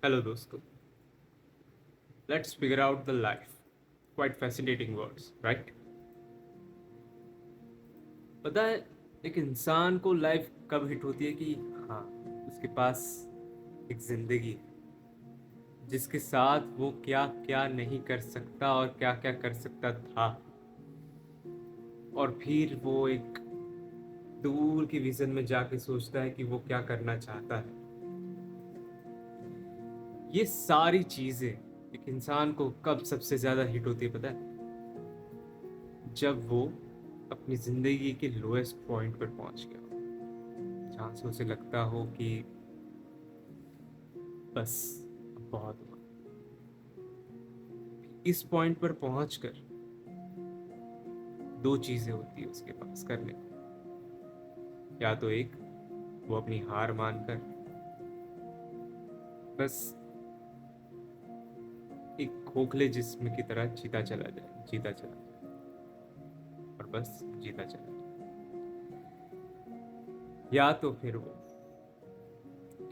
Hello दोस्तों, let's figure out the life. Quite fascinating words, right? पता है, एक इंसान को लाइफ कब हिट होती है कि हाँ, उसके पास एक जिंदगी है जिसके साथ वो क्या क्या नहीं कर सकता और क्या क्या कर सकता था। और फिर वो एक दूर की विजन में जाके सोचता है कि वो क्या करना चाहता है। ये सारी चीजें एक इंसान को कब सबसे ज्यादा हिट होती है पता है? जब वो अपनी जिंदगी के लोएस्ट पॉइंट पर पहुंच गया हो, जहां से उसे लगता हो कि बस अब बहुत हुआ। इस पॉइंट पर पहुंचकर दो चीजें होती है उसके पास करने को। या तो एक, वो अपनी हार मानकर बस एक खोखले जिस्म की तरह जीता चला जाए, जीता चला जाए और बस जीता चला जाए। या तो फिर वो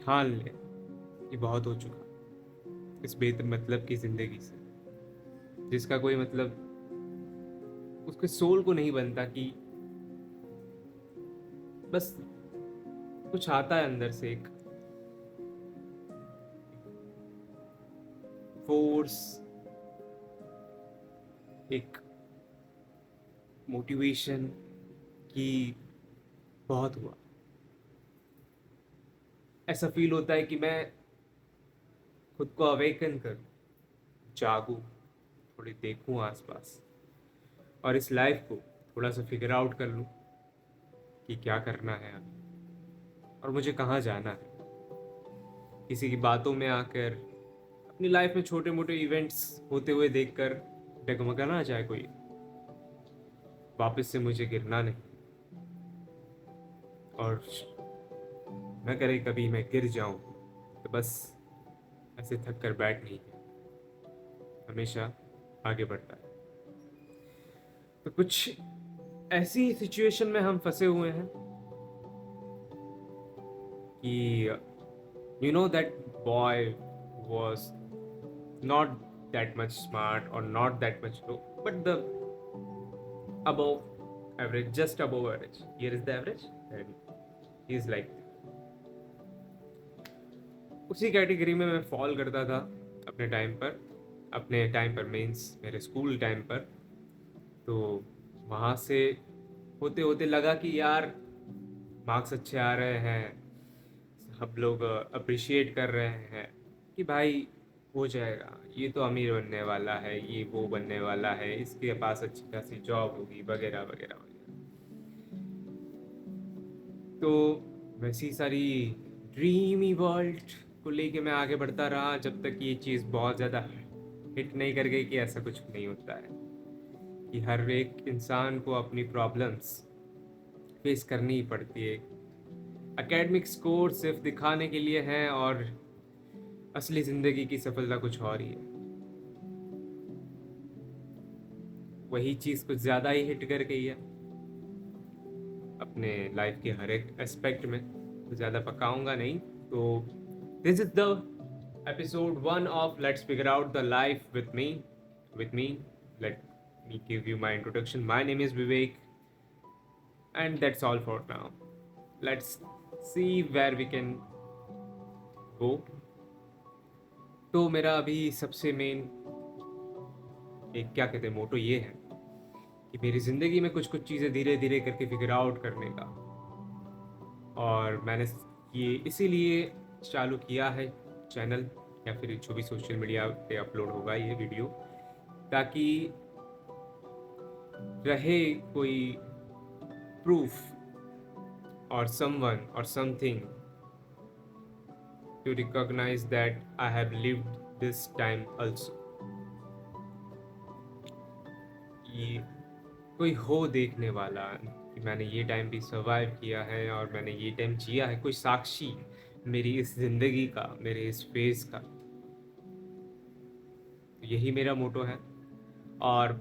ठान ले कि बहुत हो चुका इस बेमतलब की जिंदगी से, जिसका कोई मतलब उसके सोल को नहीं बनता। कि बस कुछ आता है अंदर से, एक फोर्स, एक मोटिवेशन कि बहुत हुआ। ऐसा फील होता है कि मैं खुद को अवेकन कर जागूं, थोड़ी देखूं आसपास और इस लाइफ को थोड़ा सा फिगर आउट कर लूं कि क्या करना है अभी और मुझे कहाँ जाना है। किसी की बातों में आकर, अपनी लाइफ में छोटे मोटे इवेंट्स होते हुए देखकर डगमगाना चाहे कोई, वापस से मुझे गिरना नहीं। और न करे कभी मैं गिर जाऊं तो बस ऐसे थक कर बैठ नहीं है, हमेशा आगे बढ़ता है। तो कुछ ऐसी सिचुएशन में हम फंसे हुए हैं कि that boy was not that much smart or not that much low, but the above average, just above average. Here is the average, and he is like उसी कैटेगरी में मैं फॉल करता था अपने टाइम पर। अपने टाइम पर means मेरे स्कूल टाइम पर। तो वहाँ से होते होते लगा कि यार, मार्क्स अच्छे आ रहे हैं, सब लोग अप्रिशिएट कर रहे हैं कि भाई हो जाएगा, ये तो अमीर बनने वाला है, ये वो बनने वाला है, इसके पास अच्छी खासी जॉब होगी, वगैरह वगैरह वगैरह। तो वैसी सारी ड्रीमी वर्ल्ड को लेके मैं आगे बढ़ता रहा जब तक ये चीज़ बहुत ज़्यादा हिट नहीं कर गई कि ऐसा कुछ नहीं होता है, कि हर एक इंसान को अपनी प्रॉब्लम्स फेस करनी ही पड़ती है। एकेडमिक स्कोर सिर्फ दिखाने के लिए हैं और असली ज़िंदगी की सफलता कुछ और ही है। वही चीज़ कुछ ज़्यादा ही हिट कर गई है अपने लाइफ के हर एक एस्पेक्ट में। तो ज़्यादा पकाऊंगा नहीं। तो this is the episode 1 of Let's Figure Out the Life with me. With me, let me give you my introduction. My name is Vivek, and that's all for now. Let's see where we can go. तो मेरा अभी सबसे main एक क्या कहते हैं मोटो ये है कि मेरी ज़िंदगी में कुछ कुछ चीज़ें धीरे धीरे करके फिगर आउट करने का। और मैंने ये इसीलिए चालू किया है चैनल, या फिर जो भी सोशल मीडिया पे अपलोड होगा ये वीडियो, ताकि रहे कोई प्रूफ और समवन और something to recognize that I have lived this time also. ये कोई हो देखने वाला कि मैंने ये टाइम भी सर्वाइव किया है और मैंने ये टाइम जिया है, कोई साक्षी मेरी इस जिंदगी का, मेरे इस फेज का। यही मेरा मोटो है। और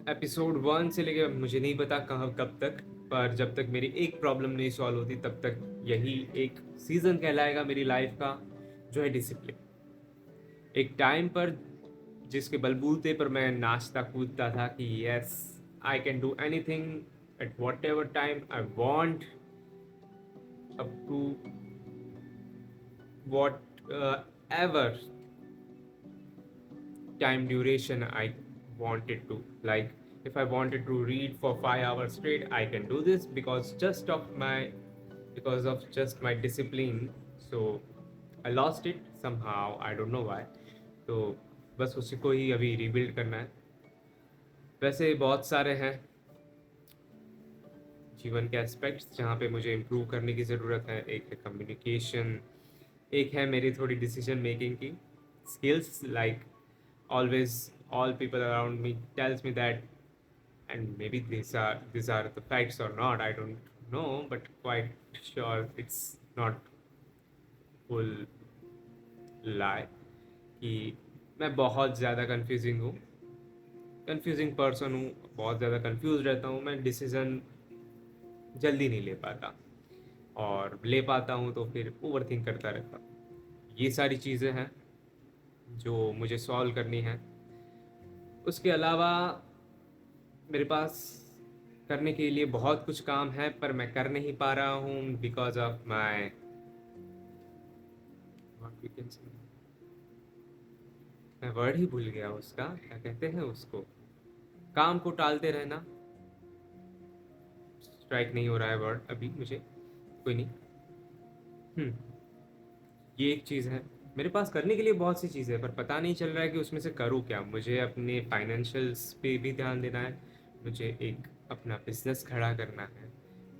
episode 1 से लेके मुझे नहीं पता कहाँ कब तक, पर जब तक मेरी एक प्रॉब्लम नहीं सॉल्व होती तब तक यही एक सीजन कहलाएगा मेरी लाइफ का, जो है डिसिप्लिन। एक टाइम पर जिसके बलबूते पर मैं नाचता कूदता था कि yes I can do anything at whatever time I want, up to whatever time duration I wanted to. Like if I wanted to read for 5 hours straight, I can do this because of just my discipline. So I lost it somehow. I don't know why. तो बस उसी को ही अभी rebuild करना है। वैसे बहुत सारे हैं जीवन के एस्पेक्ट्स जहाँ पे मुझे इम्प्रूव करने की ज़रूरत है। एक है कम्युनिकेशन, एक है मेरी थोड़ी डिसीजन मेकिंग की skills. Like always all people around me tells me that, and maybe these are the facts or not, I don't know, but quite sure it's not full lie कि मैं बहुत ज़्यादा confusing person हूँ, बहुत ज़्यादा confuse रहता हूँ। मैं डिसीज़न जल्दी नहीं ले पाता, और ले पाता हूँ तो फिर ओवर थिंक करता रहता हूँ। ये सारी चीज़ें हैं जो मुझे सॉल्व करनी है। उसके अलावा मेरे पास करने के लिए बहुत कुछ काम है, पर मैं कर नहीं पा रहा हूँ बिकॉज ऑफ माई मैं वर्ड ही भूल गया उसका, क्या कहते हैं उसको, काम को टालते रहना। स्ट्राइक नहीं हो रहा है वर्ड अभी मुझे, कोई नहीं। ये एक चीज़ है। मेरे पास करने के लिए बहुत सी चीज़ें हैं, पर पता नहीं चल रहा है कि उसमें से करूँ क्या। मुझे अपने फाइनेंशियल्स पे भी ध्यान देना है, मुझे एक अपना बिजनेस खड़ा करना है,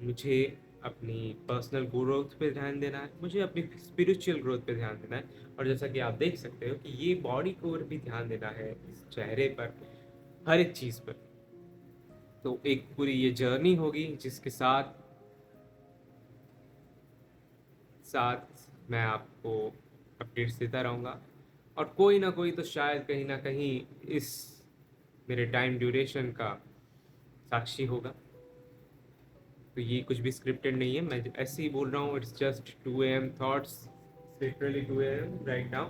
मुझे अपनी पर्सनल ग्रोथ पे ध्यान देना है, मुझे अपनी स्पिरिचुअल ग्रोथ पे ध्यान देना है, और जैसा कि आप देख सकते हो कि ये बॉडी को भी ध्यान देना है, इस चेहरे पर, हर एक चीज़ पर। तो एक पूरी ये जर्नी होगी जिसके साथ साथ मैं आपको अपडेट्स देता रहूँगा, और कोई ना कोई तो शायद कहीं ना कहीं इस मेरे टाइम ड्यूरेशन का साक्षी होगा। तो ये कुछ भी स्क्रिप्टेड नहीं है, मैं ऐसे ही बोल रहा हूँ। It's just 2 AM thoughts, literally 2 AM right now.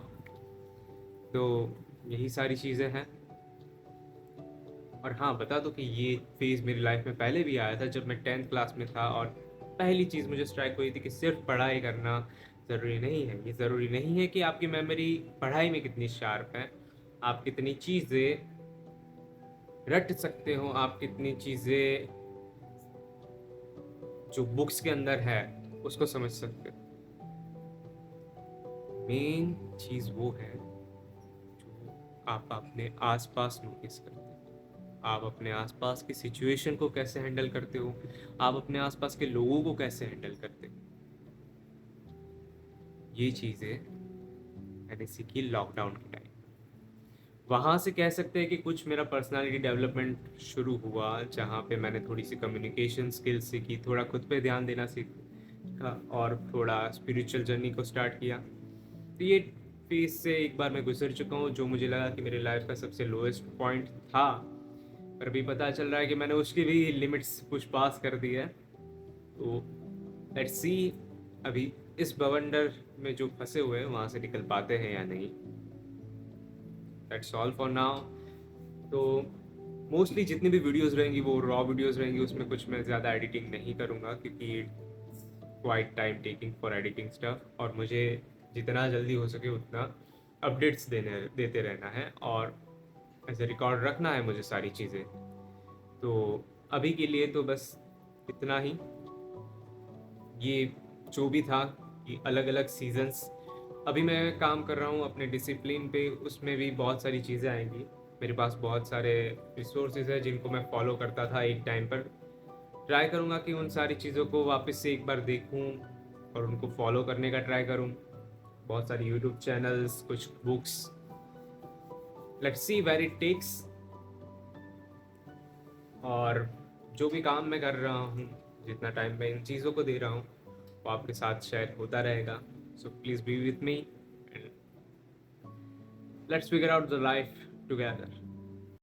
तो यही सारी चीज़ें हैं। और हाँ, बता दो कि ये फेज़ मेरी लाइफ में पहले भी आया था जब मैं 10th क्लास में था, और पहली चीज़ मुझे स्ट्राइक हुई थी कि सिर्फ पढ़ाई करना ज़रूरी नहीं है। ये ज़रूरी नहीं है कि आपकी मेमोरी पढ़ाई में कितनी शार्प है, आप कितनी चीज़ें रट सकते हो, आप कितनी चीज़ें जो बुक्स के अंदर है उसको समझ सकते हो। मेन चीज़ वो है जो आप अपने आसपास नोटिस करते हो। आप अपने आसपास की सिचुएशन को कैसे हैंडल करते हो, आप अपने आसपास के लोगों को कैसे हैंडल करते हो। ये चीज़ें मैंने सीखी लॉकडाउन के टाइम। वहाँ से कह सकते हैं कि कुछ मेरा पर्सनालिटी डेवलपमेंट शुरू हुआ, जहाँ पे मैंने थोड़ी सी कम्युनिकेशन स्किल्स सीखी, थोड़ा खुद पे ध्यान देना सीखा, और थोड़ा स्पिरिचुअल जर्नी को स्टार्ट किया। तो ये फेज से एक बार मैं गुजर चुका हूँ, जो मुझे लगा कि मेरे लाइफ का सबसे लोएस्ट पॉइंट था, पर अभी पता चल रहा है कि मैंने उसकी भी लिमिट्स कुछ पास कर दी है। तो लेट्स सी अभी इस बवंडर में जो फंसे हुए हैं वहाँ से निकल पाते हैं या नहीं। That's all for now. तो मोस्टली जितनी भी वीडियोस रहेंगी वो रॉ वीडियोस रहेंगी, उसमें कुछ मैं ज़्यादा एडिटिंग नहीं करूँगा, क्योंकि quiet time taking for editing stuff, और मुझे जितना जल्दी हो सके उतना अपडेट्स देते रहना है, और ऐसे रिकॉर्ड रखना है मुझे सारी चीज़ें। तो अभी के लिए तो बस इतना ही। ये जो भी था कि अलग अलग सीजन्स, अभी मैं काम कर रहा हूँ अपने डिसिप्लिन पे, उसमें भी बहुत सारी चीज़ें आएंगी। मेरे पास बहुत सारे रिसोर्सेज हैं जिनको मैं फॉलो करता था एक टाइम पर। ट्राई करूँगा कि उन सारी चीज़ों को वापस से एक बार देखूँ और उनको फॉलो करने का ट्राई करूँ। बहुत सारी यूट्यूब चैनल्स, कुछ books, let's see where it takes. और जो भी काम मैं कर रहा हूँ, जितना टाइम मैं इन चीज़ों को दे रहा हूँ, वो आपके साथ शेयर होता रहेगा। So please be with me and let's figure out the life together.